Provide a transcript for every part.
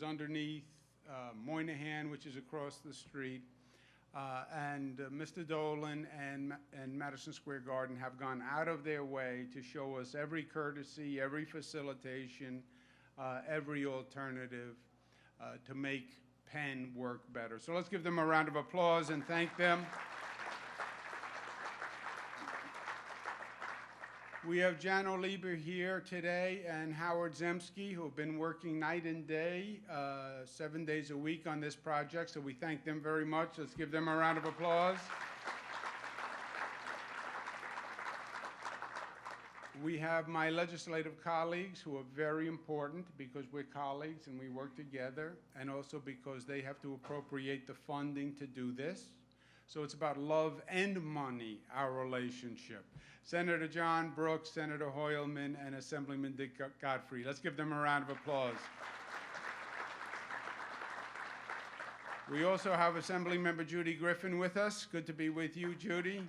is underneath Moynihan, which is across the street. And Mr. Dolan and Madison Square Garden have gone out of their way to show us every courtesy, every facilitation, every alternative to make Penn work better. So let's give them a round of applause and thank them. We have Jan Oliber here today and Howard Zemsky, who have been working night and day, 7 days a week on this project, so we thank them very much. Let's give them a round of applause. We have my legislative colleagues who are very important because we're colleagues and we work together, and also because they have to appropriate the funding to do this. So it's about love and money, our relationship. Senator John Brooks, Senator Hoylman, and Assemblyman Dick Godfrey. Let's give them a round of applause. We also have Assemblymember Judy Griffin with us. Good to be with you, Judy.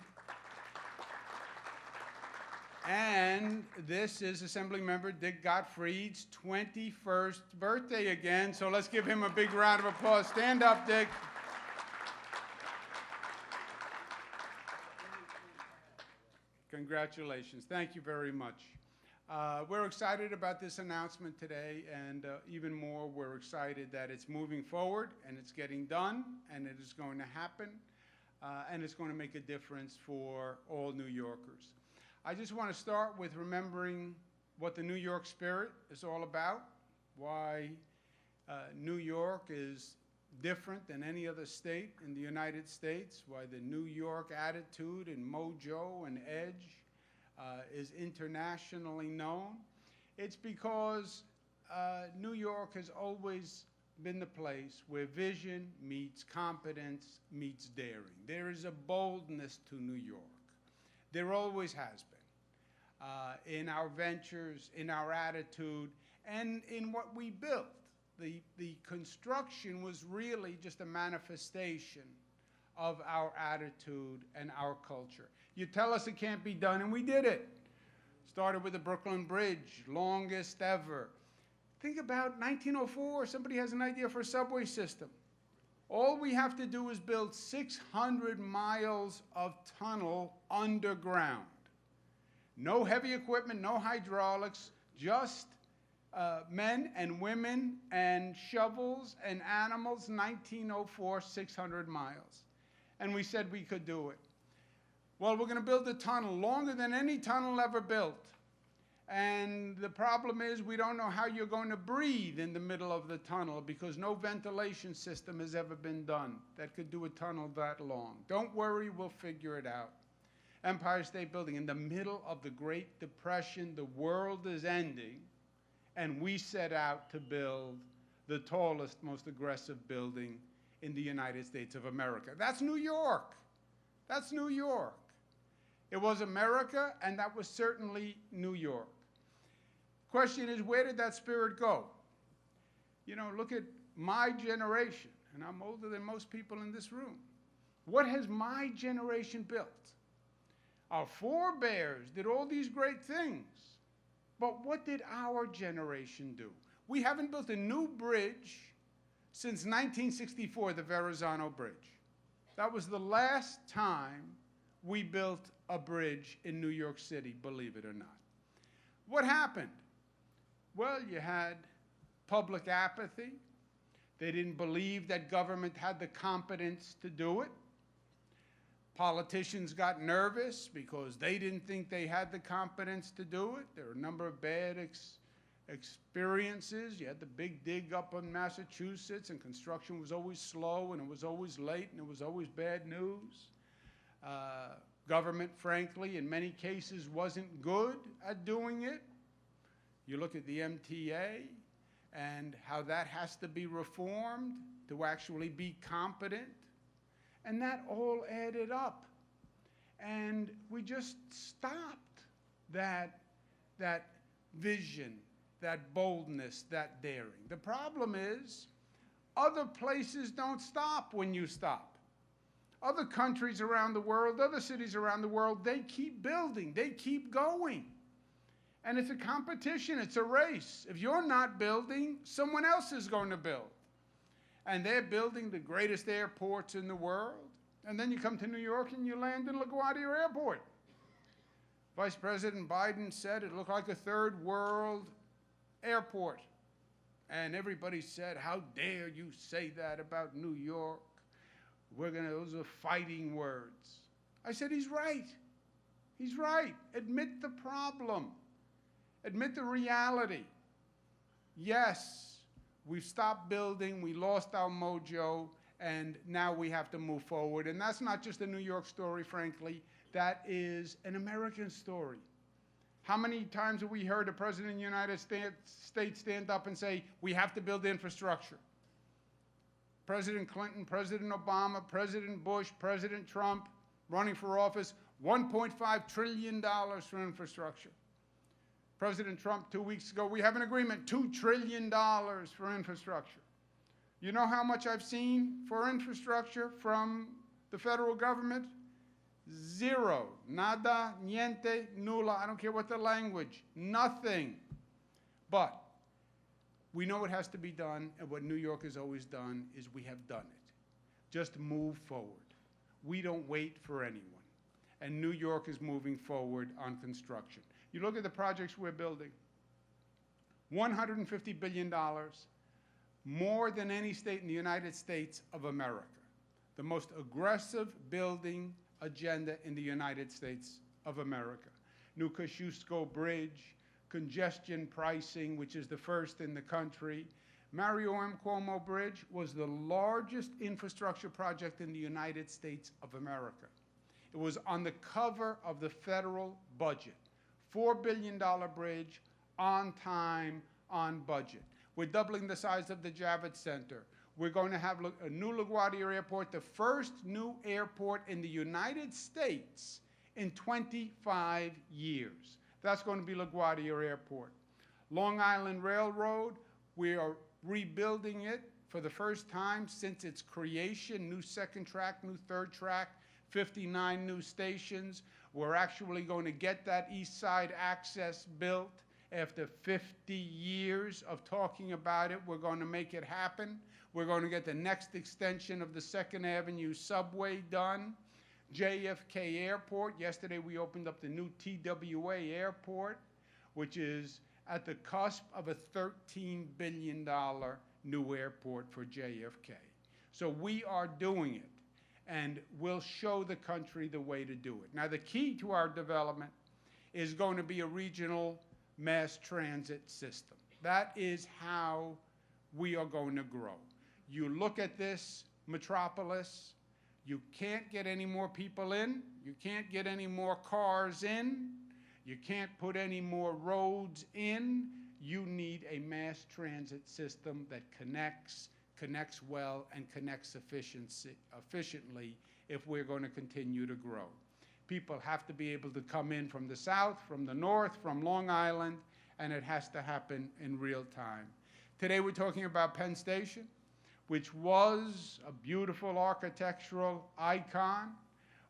And this is Assemblymember Dick Gottfried's 21st birthday again, so let's give him a big round of applause. Stand up, Dick. Congratulations. Thank you very much. We're excited about this announcement today, and even more, we're excited that it's moving forward and it's getting done and it is going to happen and it's going to make a difference for all New Yorkers. I just want to start with remembering what the New York spirit is all about, why New York is different than any other state in the United States, why the New York attitude and mojo and edge is internationally known. It's because New York has always been the place where vision meets competence meets daring. There is a boldness to New York. There always has been in our ventures, in our attitude, and in what we built. The construction was really just a manifestation of our attitude and our culture. You tell us it can't be done, and we did it. Started with the Brooklyn Bridge, longest ever. Think about 1904, somebody has an idea for a subway system. All we have to do is build 600 miles of tunnel underground. No heavy equipment, no hydraulics, just men and women and shovels and animals, 1904, 600 miles. And we said we could do it. Well, we're going to build a tunnel longer than any tunnel ever built. And the problem is we don't know how you're going to breathe in the middle of the tunnel because no ventilation system has ever been done that could do a tunnel that long. Don't worry, we'll figure it out. Empire State Building, in the middle of the Great Depression, the world is ending, and we set out to build the tallest, most aggressive building in the United States of America. That's New York. That's New York. It was America, and that was certainly New York. Question is, where did that spirit go? You know, look at my generation, and I'm older than most people in this room. What has my generation built? Our forebears did all these great things, but what did our generation do? We haven't built a new bridge since 1964, the Verrazano Bridge. That was the last time we built a bridge in New York City, believe it or not. What happened? Well, you had public apathy. They didn't believe that government had the competence to do it. Politicians got nervous because they didn't think they had the competence to do it. There were a number of bad experiences. You had the big dig up in Massachusetts, and construction was always slow, and it was always late, and it was always bad news. Government, frankly, in many cases wasn't good at doing it. You look at the MTA and how that has to be reformed to actually be competent. And that all added up. And we just stopped that vision, that boldness, that daring. The problem is, other places don't stop when you stop. Other countries around the world, other cities around the world, they keep building, they keep going. And it's a competition, it's a race. If you're not building, someone else is going to build. And they're building the greatest airports in the world. And then you come to New York and you land in LaGuardia Airport. Vice President Biden said it looked like a third world airport. And everybody said, how dare you say that about New York? Those are fighting words. I said, he's right. He's right. Admit the problem. Admit the reality. Yes, we've stopped building, we lost our mojo, and now we have to move forward. And that's not just a New York story, frankly. That is an American story. How many times have we heard a president of the United States stand up and say, we have to build infrastructure? President Clinton, President Obama, President Bush, President Trump, running for office, $1.5 trillion for infrastructure. President Trump 2 weeks ago, we have an agreement, $2 trillion for infrastructure. You know how much I've seen for infrastructure from the federal government? Zero. Nada, niente, nulla. I don't care what the language. Nothing. But we know it has to be done, and what New York has always done is we have done it. Just move forward. We don't wait for anyone. And New York is moving forward on construction. You look at the projects we're building, $150 billion, more than any state in the United States of America. The most aggressive building agenda in the United States of America. New Kosciuszko Bridge, congestion pricing, which is the first in the country. Mario M. Cuomo Bridge was the largest infrastructure project in the United States of America. It was on the cover of the federal budget. $4 billion bridge, on time, on budget. We're doubling the size of the Javits Center. We're going to have a new LaGuardia Airport, the first new airport in the United States in 25 years. That's going to be LaGuardia Airport. Long Island Railroad, we are rebuilding it for the first time since its creation. New second track, new third track, 59 new stations. We're actually going to get that East Side access built. After 50 years of talking about it, we're going to make it happen. We're going to get the next extension of the 2nd Avenue subway done. JFK Airport, yesterday we opened up the new TWA Airport, which is at the cusp of a $13 billion new airport for JFK. So we are doing it, and we'll show the country the way to do it. Now, the key to our development is going to be a regional mass transit system. That is how we are going to grow. You look at this metropolis, you can't get any more people in, you can't get any more cars in, you can't put any more roads in. You need a mass transit system that connects well, and connects efficiently if we're going to continue to grow. People have to be able to come in from the south, from the north, from Long Island, and it has to happen in real time. Today we're talking about Penn Station, which was a beautiful architectural icon,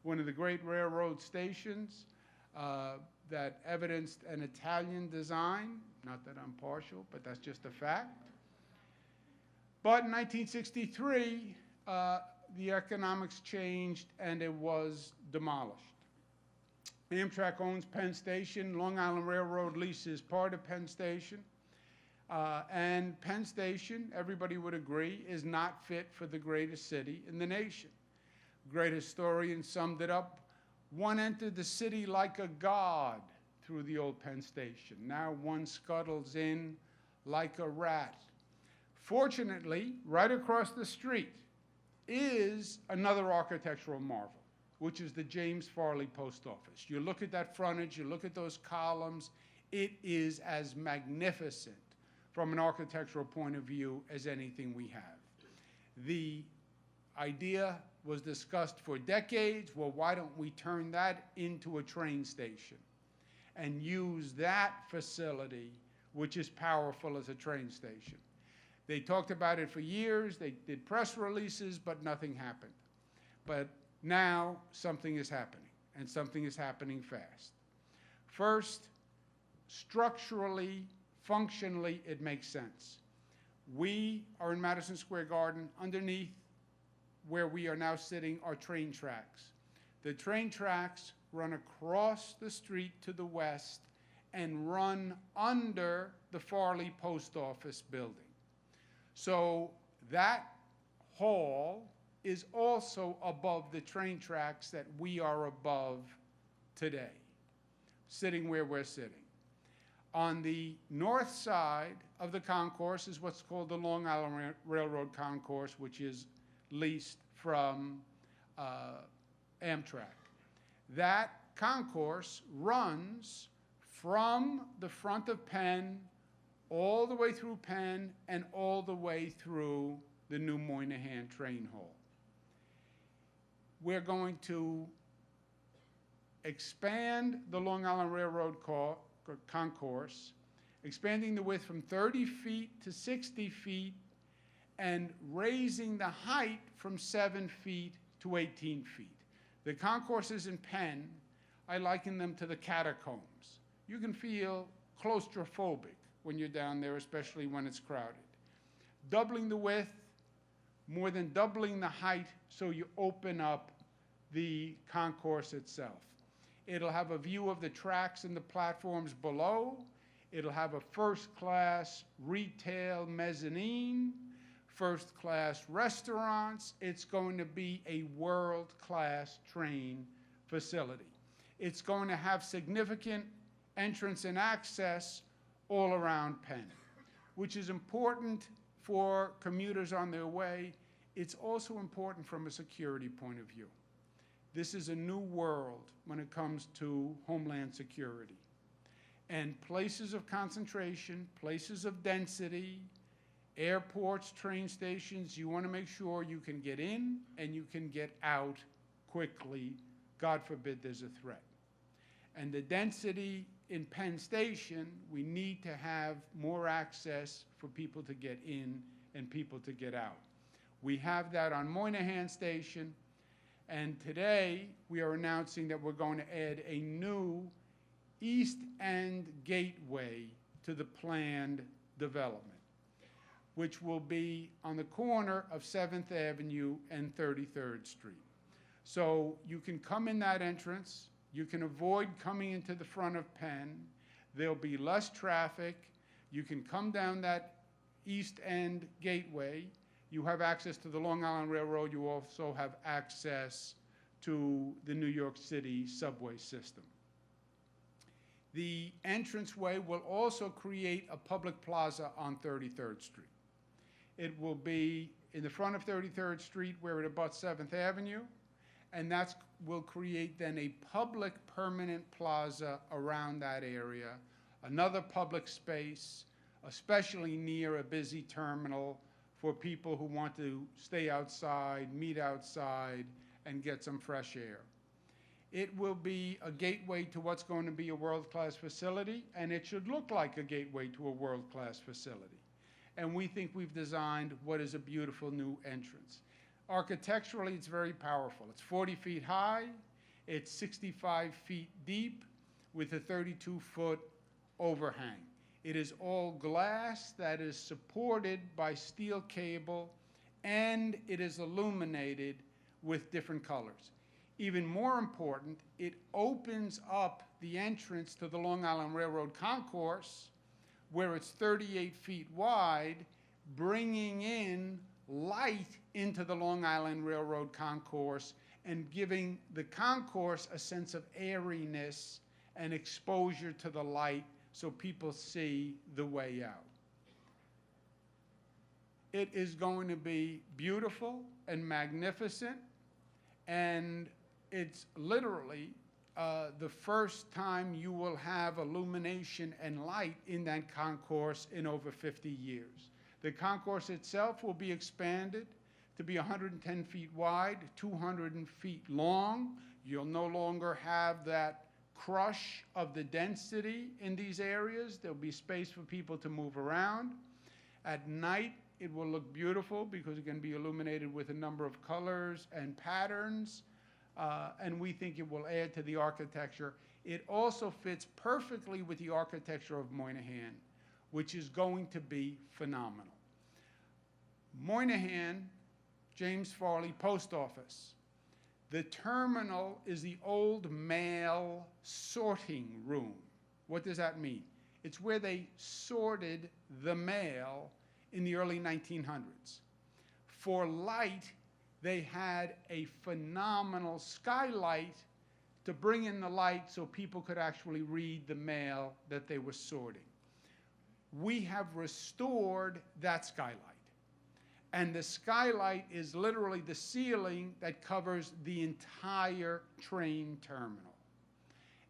one of the great railroad stations that evidenced an Italian design. Not that I'm partial, but that's just a fact. But in 1963, the economics changed and it was demolished. Amtrak owns Penn Station. Long Island Railroad leases part of Penn Station. And Penn Station, everybody would agree, is not fit for the greatest city in the nation. Great historian summed it up. One entered the city like a god through the old Penn Station. Now one scuttles in like a rat. Fortunately, right across the street is another architectural marvel, which is the James Farley Post Office. You look at that frontage, you look at those columns, it is as magnificent from an architectural point of view as anything we have. The idea was discussed for decades. Well, why don't we turn that into a train station and use that facility, which is powerful as a train station? They talked about it for years. They did press releases, but nothing happened. But now something is happening, and something is happening fast. First, structurally, functionally, it makes sense. We are in Madison Square Garden. Underneath where we are now sitting are train tracks. The train tracks run across the street to the west and run under the Farley Post Office building. So that hall is also above the train tracks that we are above today, sitting where we're sitting. On the north side of the concourse is what's called the Long Island Railroad Concourse, which is leased from Amtrak. That concourse runs from the front of Penn all the way through Penn and all the way through the new Moynihan train hall. We're going to expand the Long Island Railroad concourse, expanding the width from 30 feet to 60 feet and raising the height from 7 feet to 18 feet. The concourses in Penn, I liken them to the catacombs. You can feel claustrophobic when you're down there, especially when it's crowded. Doubling the width, more than doubling the height, so you open up the concourse itself. It'll have a view of the tracks and the platforms below. It'll have a first-class retail mezzanine, first-class restaurants. It's going to be a world-class train facility. It's going to have significant entrance and access all around Penn, which is important for commuters on their way. It's also important from a security point of view. This is a new world when it comes to homeland security. And places of concentration, places of density, airports, train stations, you want to make sure you can get in and you can get out quickly. God forbid there's a threat. And the density in Penn Station, we need to have more access for people to get in and people to get out. We have that on Moynihan Station. And today, we are announcing that we're going to add a new East End gateway to the planned development, which will be on the corner of 7th Avenue and 33rd Street. So you can come in that entrance. You can avoid coming into the front of Penn. There'll be less traffic. You can come down that East End gateway. You have access to the Long Island Railroad. You also have access to the New York City subway system. The entranceway will also create a public plaza on 33rd Street. It will be in the front of 33rd Street where it abuts 7th Avenue, and that will create then a public permanent plaza around that area, another public space, especially near a busy terminal, for people who want to stay outside, meet outside, and get some fresh air. It will be a gateway to what's going to be a world-class facility, and it should look like a gateway to a world-class facility. And we think we've designed what is a beautiful new entrance. Architecturally, it's very powerful. It's 40 feet high, it's 65 feet deep, with a 32-foot overhang. It is all glass that is supported by steel cable, and it is illuminated with different colors. Even more important, it opens up the entrance to the Long Island Railroad Concourse, where it's 38 feet wide, bringing in light into the Long Island Railroad Concourse and giving the concourse a sense of airiness and exposure to the light so people see the way out. It is going to be beautiful and magnificent, and it's literally the first time you will have illumination and light in that concourse in over 50 years. The concourse itself will be expanded to be 110 feet wide, 200 feet long. You'll no longer have that crush of the density in these areas. There'll be space for people to move around. At night, it will look beautiful because it can be illuminated with a number of colors and patterns, and we think it will add to the architecture. It also fits perfectly with the architecture of Moynihan, which is going to be phenomenal. Moynihan, James Farley Post Office. The terminal is the old mail sorting room. What does that mean? It's where they sorted the mail in the early 1900s. For light, they had a phenomenal skylight to bring in the light so people could actually read the mail that they were sorting. We have restored that skylight. And the skylight is literally the ceiling that covers the entire train terminal.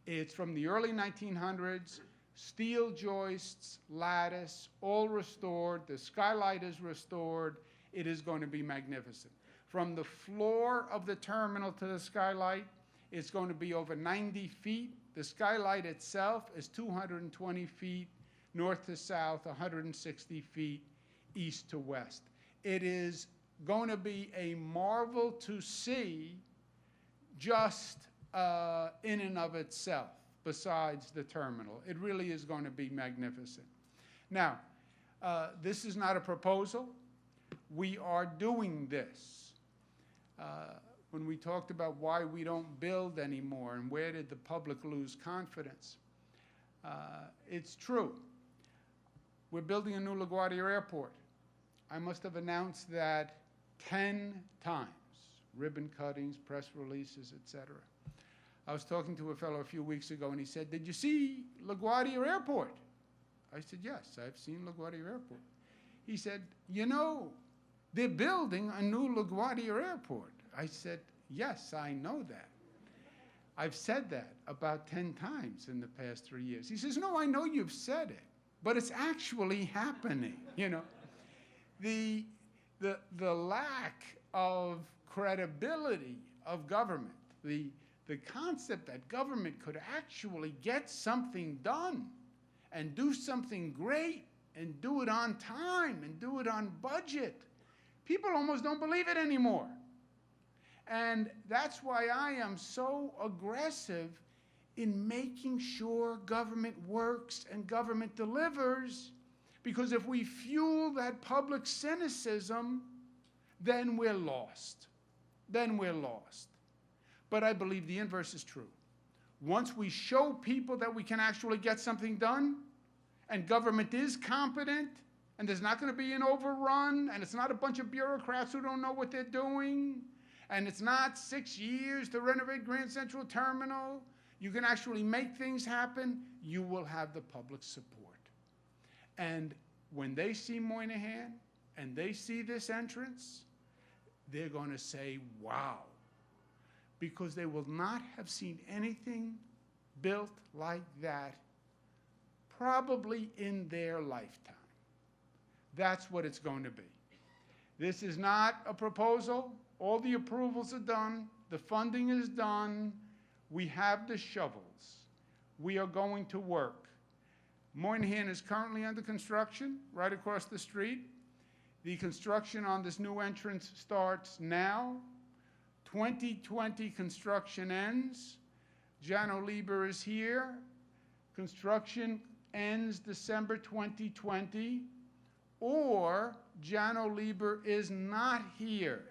It's from the early 1900s, steel joists, lattice, all restored. The skylight is restored. It is going to be magnificent. From the floor of the terminal to the skylight, it's going to be over 90 feet. The skylight itself is 220 feet north to south, 160 feet east to west. It is going to be a marvel to see just in and of itself, besides the terminal. It really is going to be magnificent. Now, this is not a proposal. We are doing this. When we talked about why we don't build anymore and where did the public lose confidence, it's true. We're building a new LaGuardia Airport. I must have announced that 10 times, ribbon cuttings, press releases, etc. I was talking to a fellow a few weeks ago, and he said, "Did you see LaGuardia Airport?" I said, "Yes, I've seen LaGuardia Airport." He said, "You know, they're building a new LaGuardia Airport." I said, "Yes, I know that. I've said that about 10 times in the past 3 years." He says, "No, I know you've said it, but it's actually happening." You know, the lack of credibility of government, the concept that government could actually get something done and do something great and do it on time and do it on budget. People almost don't believe it anymore. And that's why I am so aggressive in making sure government works and government delivers, because if we fuel that public cynicism, then we're lost. Then we're lost. But I believe the inverse is true. Once we show people that we can actually get something done, and government is competent, and there's not going to be an overrun, and it's not a bunch of bureaucrats who don't know what they're doing, and it's not 6 years to renovate Grand Central Terminal, you can actually make things happen, you will have the public support. And when they see Moynihan and they see this entrance, they're going to say, wow, because they will not have seen anything built like that probably in their lifetime. That's what it's going to be. This is not a proposal. All the approvals are done. The funding is done. We have the shovels. We are going to work. Moynihan is currently under construction right across the street. The construction on this new entrance starts now. 2020 construction ends. Jano Lieber is here. Construction ends December 2020. Or Jano Lieber is not here.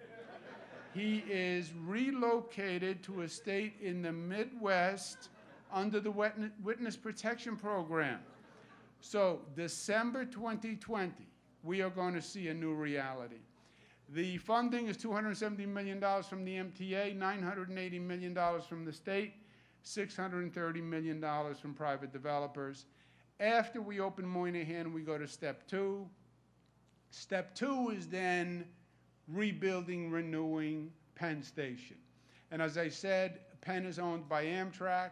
He is relocated to a state in the Midwest under the Witness Protection Program. So December 2020, we are going to see a new reality. The funding is $270 million from the MTA, $980 million from the state, $630 million from private developers. After we open Moynihan, we go to step 2. Step 2 is then rebuilding, renewing Penn Station. And as I said, Penn is owned by Amtrak,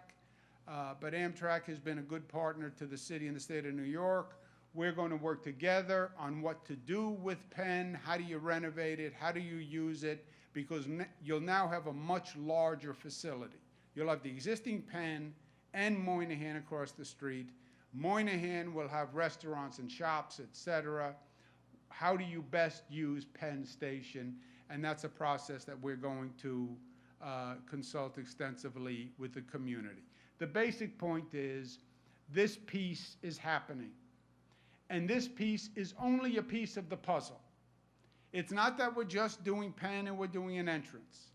but Amtrak has been a good partner to the city and the state of New York. We're going to work together on what to do with Penn. How do you renovate it? How do you use it? Because you'll now have a much larger facility. You'll have the existing Penn and Moynihan across the street. Moynihan will have restaurants and shops, etc. How do you best use Penn Station? And that's a process that we're going to consult extensively with the community. The basic point is this piece is happening. And this piece is only a piece of the puzzle. It's not that we're just doing Penn and we're doing an entrance.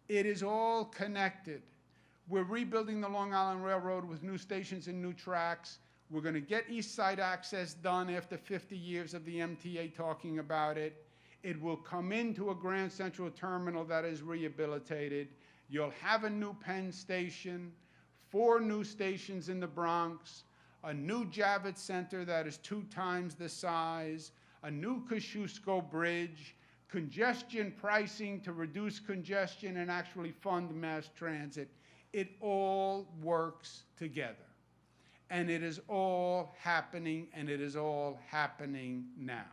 It is all connected. We're rebuilding the Long Island Railroad with new stations and new tracks. We're going to get East Side access done after 50 years of the MTA talking about it. It will come into a Grand Central Terminal that is rehabilitated. You'll have a new Penn Station, 4 new stations in the Bronx, a new Javits Center that is 2 times the size, a new Kosciuszko Bridge, congestion pricing to reduce congestion and actually fund mass transit. It all works together. And it is all happening, and it is all happening now.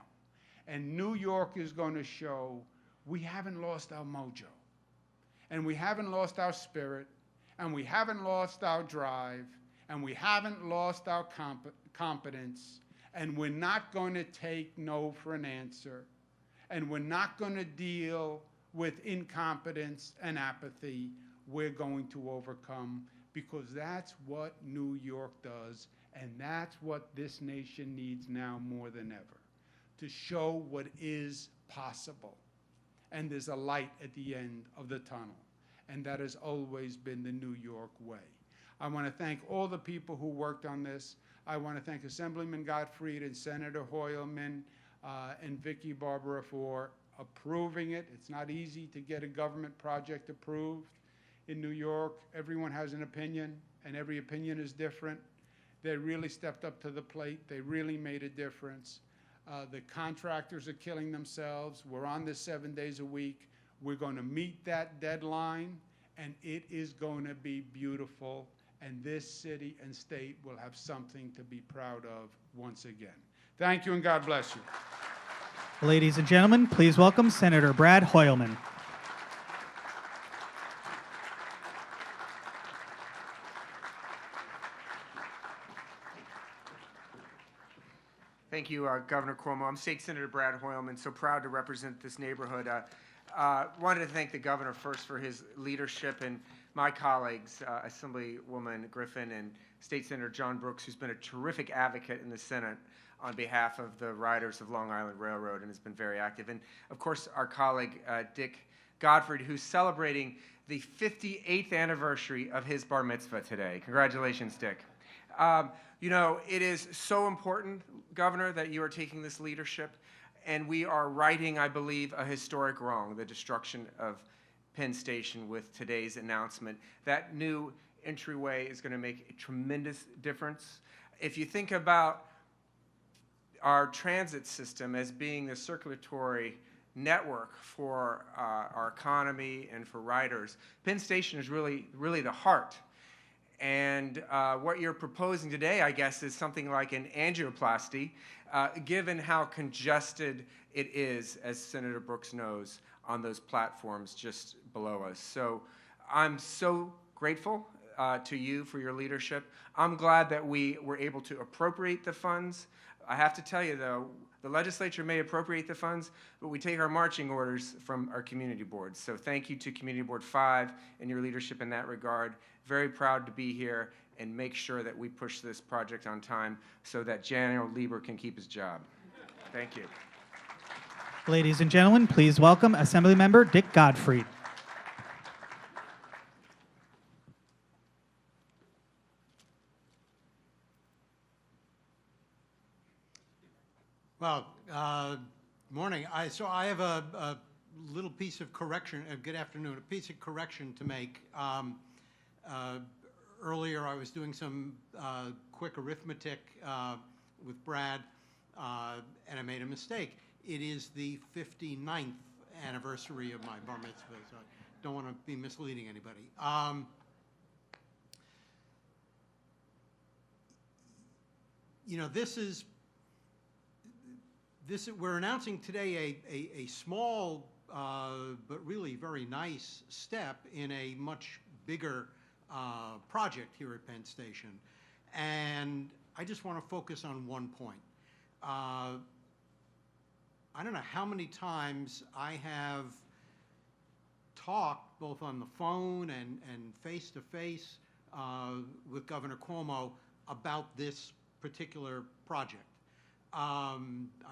And New York is going to show we haven't lost our mojo, and we haven't lost our spirit, and we haven't lost our drive, and we haven't lost our competence, and we're not going to take no for an answer, and we're not going to deal with incompetence and apathy. We're going to overcome, because that's what New York does, and that's what this nation needs now more than ever, to show what is possible. And there's a light at the end of the tunnel, and that has always been the New York way. I want to thank all the people who worked on this. I want to thank Assemblyman Gottfried and Senator Hoylman and Vicky Barbara for approving it. It's not easy to get a government project approved in New York. Everyone has an opinion, and every opinion is different. They really stepped up to the plate. They really made a difference. The contractors are killing themselves. We're on this 7 days a week. We're going to meet that deadline, and it is going to be beautiful. And this city and state will have something to be proud of once again. Thank you, and God bless you. Ladies and gentlemen, please welcome Senator Brad Hoylman. Thank you, Governor Cuomo. I'm State Senator Brad Hoylman, so proud to represent this neighborhood. Wanted to thank the governor first for his leadership, and my colleagues, Assemblywoman Griffin and State Senator John Brooks, who's been a terrific advocate in the Senate on behalf of the riders of Long Island Railroad and has been very active. And, of course, our colleague, Dick Godfrey, who's celebrating the 58th anniversary of his bar mitzvah today. Congratulations, Dick. You know, it is so important, Governor, that you are taking this leadership, and we are righting, I believe, a historic wrong, the destruction of Penn Station with today's announcement. That new entryway is going to make a tremendous difference. If you think about our transit system as being the circulatory network for our economy and for riders, Penn Station is really the heart. And what you're proposing today, I guess, is something like an angioplasty, given how congested it is, as Senator Brooks knows, on those platforms just below us. So I'm so grateful to you for your leadership. I'm glad that we were able to appropriate the funds. I have to tell you, though, the legislature may appropriate the funds, but we take our marching orders from our community boards. So thank you to Community Board 5 and your leadership in that regard. Very proud to be here and make sure that we push this project on time so that General Lieber can keep his job. Thank you. Ladies and gentlemen, please welcome Assemblymember Dick Godfried. Well, morning. So I have a little piece of correction. Good afternoon. A piece of correction to make. Earlier, I was doing some quick arithmetic with Brad, and I made a mistake. It is the 59th anniversary of my bar mitzvah, so I don't want to be misleading anybody. You know, we're announcing today a small but really very nice step in a much bigger project here at Penn Station. And I just want to focus on one point. I don't know how many times I have talked both on the phone and face-to-face with Governor Cuomo about this particular project. I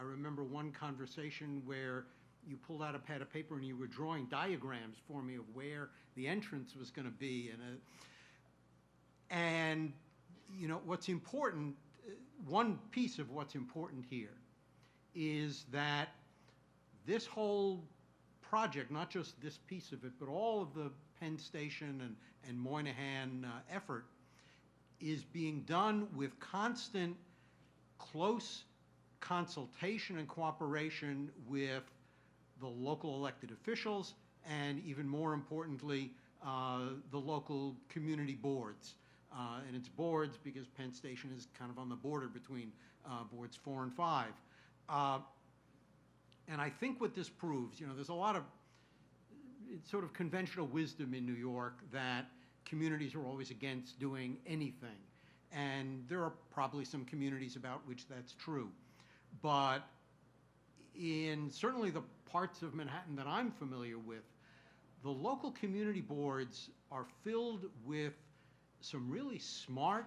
remember one conversation where you pulled out a pad of paper and you were drawing diagrams for me of where the entrance was going to be. And you know, what's important, one piece of what's important here is that this whole project, not just this piece of it, but all of the Penn Station and Moynihan effort is being done with constant, close consultation and cooperation with the local elected officials and, even more importantly, the local community boards. And it's boards because Penn Station is kind of on the border between boards 4 and 5. And I think what this proves, you know, there's a lot of sort of conventional wisdom in New York that communities are always against doing anything. And there are probably some communities about which that's true. But in certainly the parts of Manhattan that I'm familiar with, the local community boards are filled with some really smart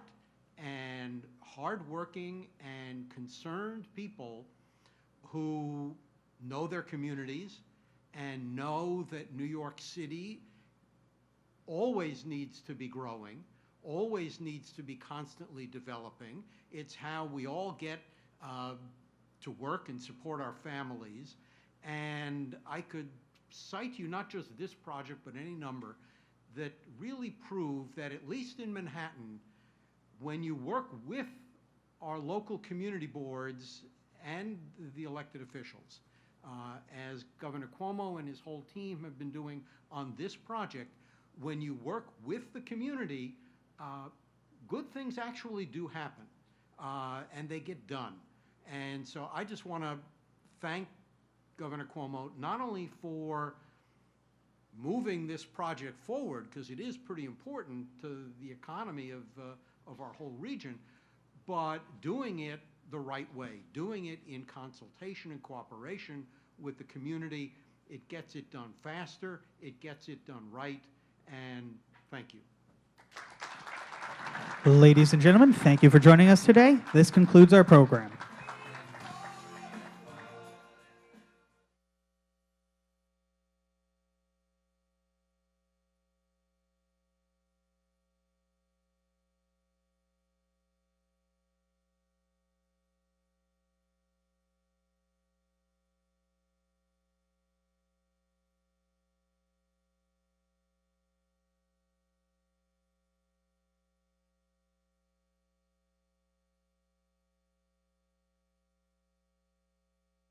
and hardworking and concerned people who know their communities and know that New York City always needs to be growing, always needs to be constantly developing. It's how we all get to work and support our families. And I could cite you not just this project, but any number that really prove that, at least in Manhattan, when you work with our local community boards and the elected officials, as Governor Cuomo and his whole team have been doing on this project, when you work with the community, good things actually do happen, and they get done. And so I just want to thank Governor Cuomo not only for moving this project forward, because it is pretty important to the economy of our whole region, but doing it the right way, doing it in consultation and cooperation with the community. It gets it done faster, it gets it done right, and thank you. Ladies and gentlemen, thank you for joining us today. This concludes our program.